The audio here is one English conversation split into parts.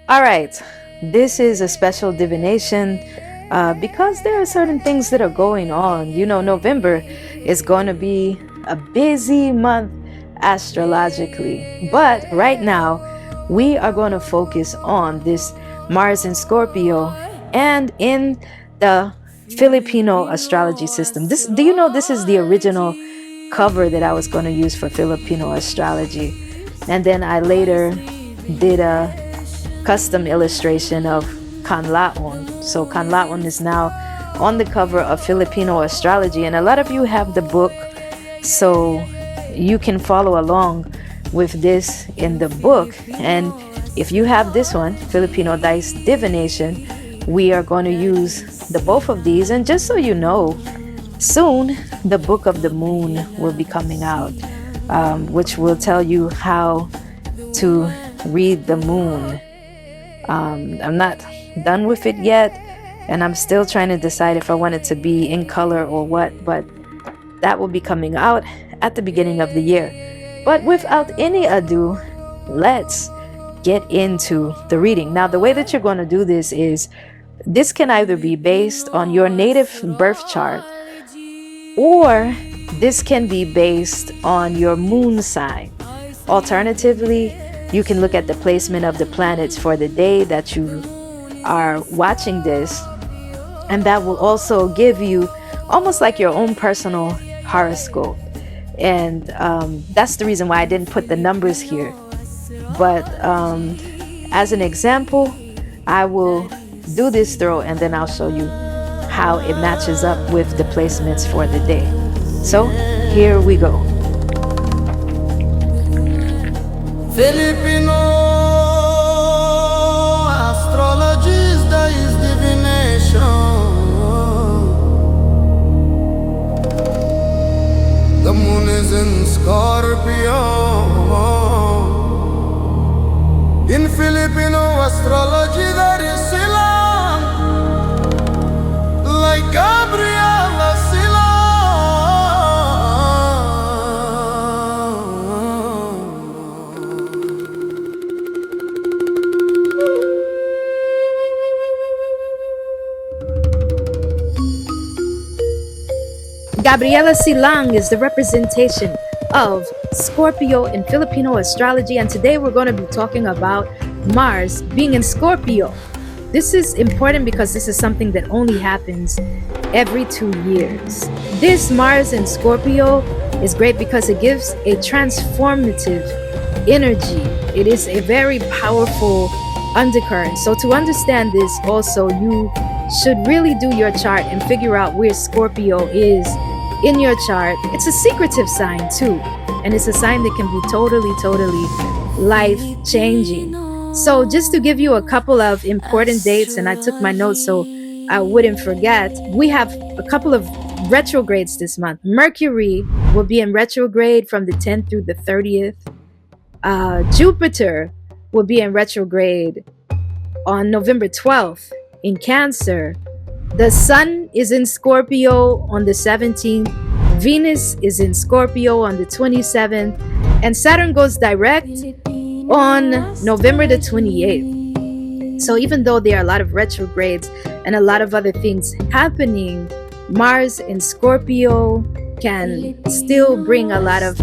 All right, this is a special divination because there are certain things that are going on. You know, November is going to be a busy month astrologically, but right now we are going to focus on this Mars in Scorpio and in the Filipino astrology system. This, do you know, this is the original cover that I was going to use for Filipino astrology, and then I later did a custom illustration of Kanlaon. So Kanlaon is now on the cover of Filipino Astrology, and a lot of you have the book, so you can follow along with this in the book. And if you have this one, Filipino Dice Divination, we are going to use the both of these. And just so you know, soon the Book of the Moon will be coming out, which will tell you how to read the moon. I'm not done with it yet, and I'm still trying to decide if I want it to be in color or what, but that will be coming out at the beginning of the year. But without any ado, let's get into the reading. Now, the way that you're going to do this is, this can either be based on your native birth chart, or this can be based on your moon sign. Alternatively, you can look at the placement of the planets for the day that you are watching this, and that will also give you almost like your own personal horoscope. And that's the reason why I didn't put the numbers here. But as an example, I will do this throw, and then I'll show you how it matches up with the placements for the day. So here we go. Filipino Astrology is Dice Divination. The moon is in Scorpio. In Filipino Astrology there is SIlang, like Gabriela SIlang. Gabriela SIlang is the representation of Scorpio in Filipino astrology, and today we're going to be talking about Mars being in Scorpio. This is important because this is something that only happens every 2 years. This Mars in Scorpio is great because it gives a transformative energy. It is a very powerful undercurrent. So to understand this also, you should really do your chart and figure out where Scorpio is in your chart. It's a secretive sign too, and it's a sign that can be totally life-changing. So just to give you a couple of important dates, and I took my notes so I wouldn't forget, we have a couple of retrogrades this month. Mercury will be in retrograde from the 10th through the 30th. Jupiter will be in retrograde on November 12th in Cancer. The Sun is in Scorpio on the 17th. Venus is in Scorpio on the 27th. And Saturn goes direct on November the 28th. So even though there are a lot of retrogrades and a lot of other things happening, Mars in Scorpio can still bring a lot of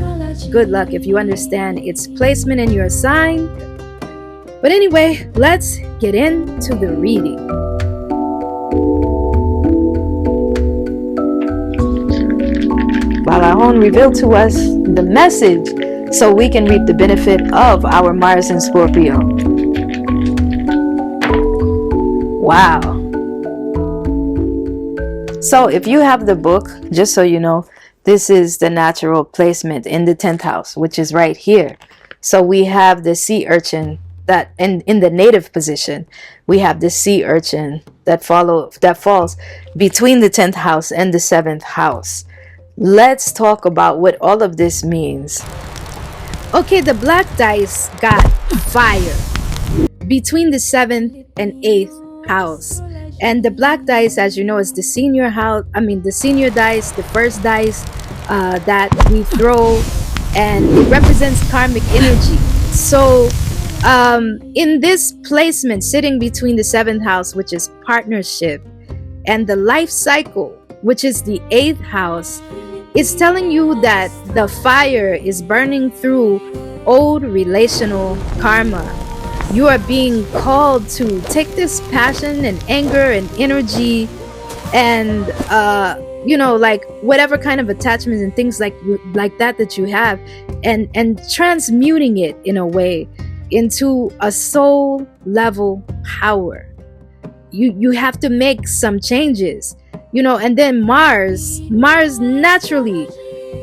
good luck if you understand its placement in your sign. But anyway, let's get into the reading. Balahon revealed to us the message so we can reap the benefit of our Mars in Scorpio. Wow. So if you have the book, just so you know, this is the natural placement in the 10th house, which is right here. So we have the sea urchin that in the native position. We have the sea urchin that falls between the 10th house and the 7th house. Let's talk about what all of this means. Okay, the black dice got fire between the 7th and 8th house. And the black dice, as you know, is the senior house. The senior dice, the first dice that we throw, and it represents karmic energy. So In this placement, sitting between the 7th house, which is partnership, and the life cycle, which is the 8th house, it's telling you that the fire is burning through old relational karma. You are being called to take this passion and anger and energy and like whatever kind of attachments and things like that you have, and transmuting it in a way into a soul level power. You have to make some changes, and then Mars naturally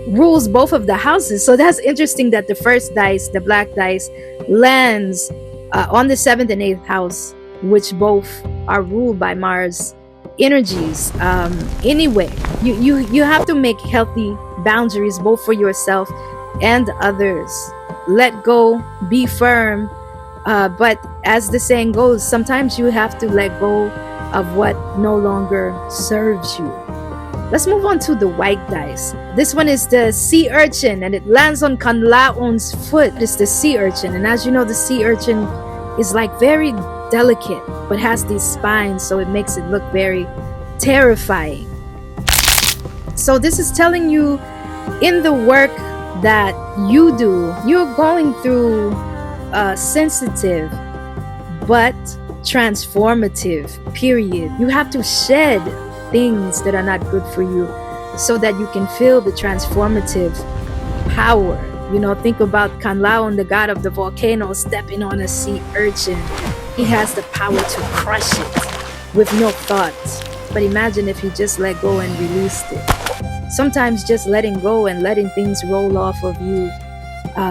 rules both of the houses. So that's interesting that the first dice, the black dice, lands on the 7th and 8th house, which both are ruled by Mars energies. Anyway, you have to make healthy boundaries both for yourself and others. Let go, be firm, but as the saying goes, sometimes you have to let go of what no longer serves you. Let's move on to the white dice. This one is the sea urchin, and it lands on Kanlaon's foot. It's the sea urchin, and as you know, the sea urchin is like very delicate but has these spines, so it makes it look very terrifying. So this is telling you, in the work that you do, you're going through a sensitive but transformative period. You have to shed things that are not good for you so that you can feel the transformative power. Think about Kanlaon, the god of the volcano, stepping on a sea urchin. He has the power to crush it with no thoughts. But imagine if you just let go and released it. Sometimes just letting go and letting things roll off of you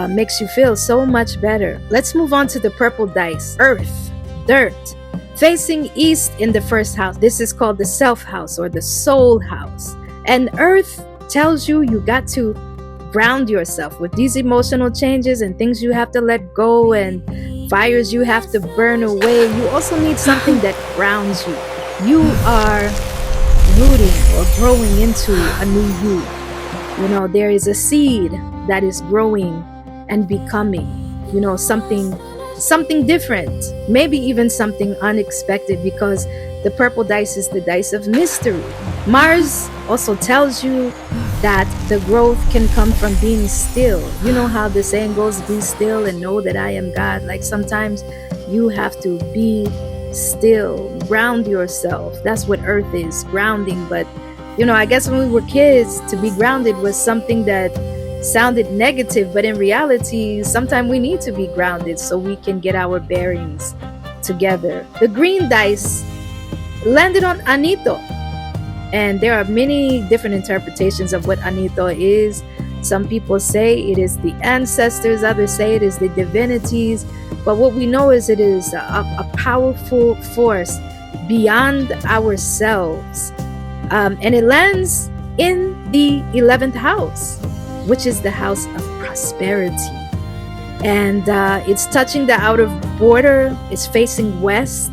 makes you feel so much better. Let's move on to the purple dice. Earth, dirt, facing east in the first house. This is called the self house or the soul house. And earth tells you got to ground yourself with these emotional changes and things you have to let go and fires you have to burn away. You also need something that grounds you. You are rooting or growing into a new you. There is a seed that is growing and becoming, something different, maybe even something unexpected, because the purple dice is the dice of mystery. Mars also tells you that the growth can come from being still. You know how the saying goes, be still and know that I am God. Like sometimes you have to be still, ground yourself. That's what earth is, grounding. But I guess when we were kids, to be grounded was something that sounded negative, but in reality sometimes we need to be grounded so we can get our bearings together. The green dice landed on Anito, and there are many different interpretations of what Anito is. Some people say it is the ancestors, others say it is the divinities, but what we know is it is a powerful force beyond ourselves. And it lands in the 11th house, which is the house of prosperity. And it's touching the outer border. It's facing west,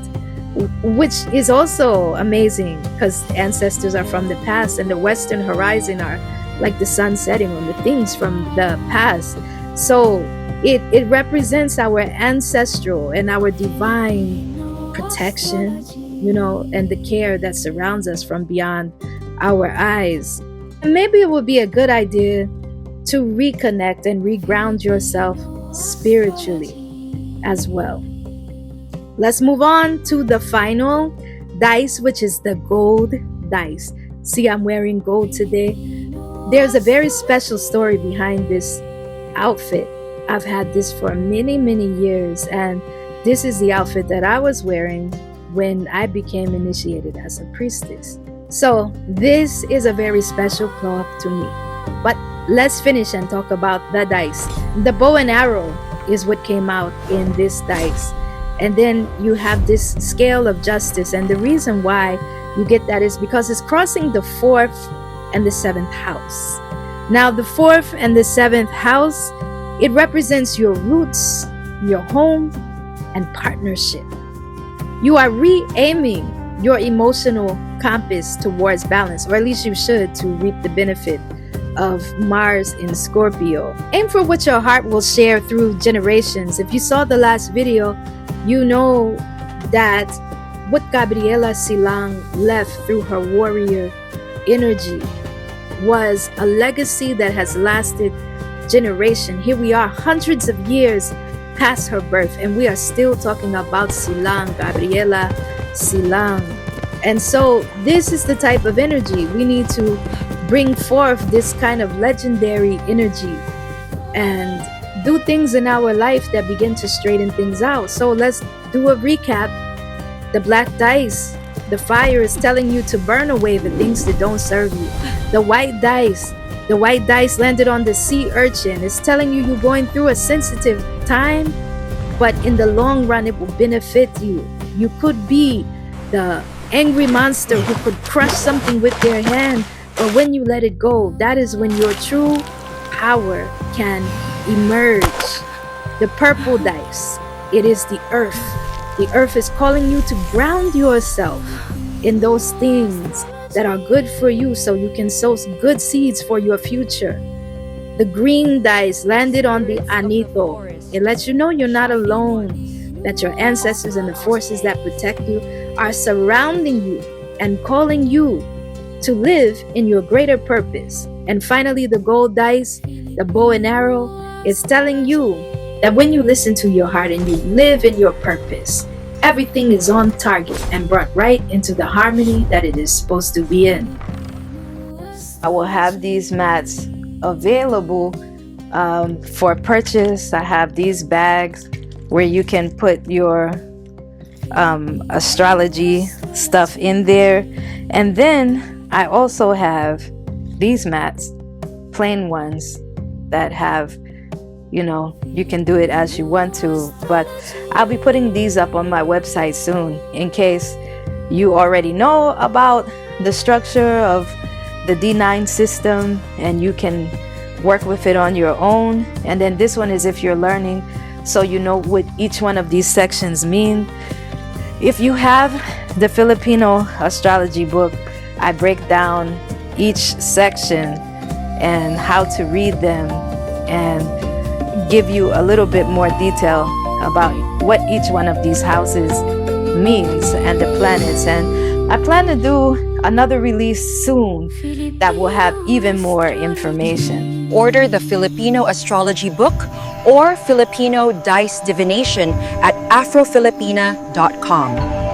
which is also amazing because ancestors are from the past, and the western horizon are like the sun setting on the things from the past. So it represents our ancestral and our divine protection, and the care that surrounds us from beyond our eyes. And maybe it would be a good idea to reconnect and reground yourself spiritually as well. Let's move on to the final dice, which is the gold dice. See, I'm wearing gold today. There's a very special story behind this outfit. I've had this for many, many years, and this is the outfit that I was wearing when I became initiated as a priestess. So this is a very special cloth to me. But let's finish and talk about the dice. The bow and arrow is what came out in this dice. And then you have this scale of justice. And the reason why you get that is because it's crossing the 4th and the 7th house. Now, the 4th and the 7th house, it represents your roots, your home, and partnership. You are re-aiming your emotional compass towards balance, or at least you should, to reap the benefit of Mars in Scorpio. Aim for what your heart will share through generations. If you saw the last video, you know that what Gabriela Silang left through her warrior energy was a legacy that has lasted generation. Here we are, hundreds of years past her birth, and we are still talking about Silang, Gabriela Silang. And so this is the type of energy we need to bring forth, this kind of legendary energy, and do things in our life that begin to straighten things out. So let's do a recap. The black dice, the fire is telling you to burn away the things that don't serve you. The white dice landed on the sea urchin. It's telling you you're going through a sensitive time, but in the long run it will benefit you. You could be the angry monster who could crush something with their hand, but when you let it go, that is when your true power can emerge. The purple dice, it is the earth. The earth is calling you to ground yourself in those things that are good for you so you can sow good seeds for your future. The green dice landed on the Anito. It lets you know you're not alone, that your ancestors and the forces that protect you are surrounding you and calling you to live in your greater purpose. And finally, the gold dice, the bow and arrow, is telling you that when you listen to your heart and you live in your purpose, everything is on target and brought right into the harmony that it is supposed to be in. I will have these mats available for purchase. I have these bags where you can put your astrology stuff in there. And then I also have these mats, plain ones, that have, you can do it as you want to, but I'll be putting these up on my website soon in case you already know about the structure of the D9 system and you can work with it on your own. And then this one is if you're learning, so you know what each one of these sections mean. If you have the Filipino Astrology book, I break down each section and how to read them and give you a little bit more detail about what each one of these houses means and the planets. And I plan to do another release soon that will have even more information. Order the Filipino Astrology book or Filipino Dice Divination at afrofilipina.com.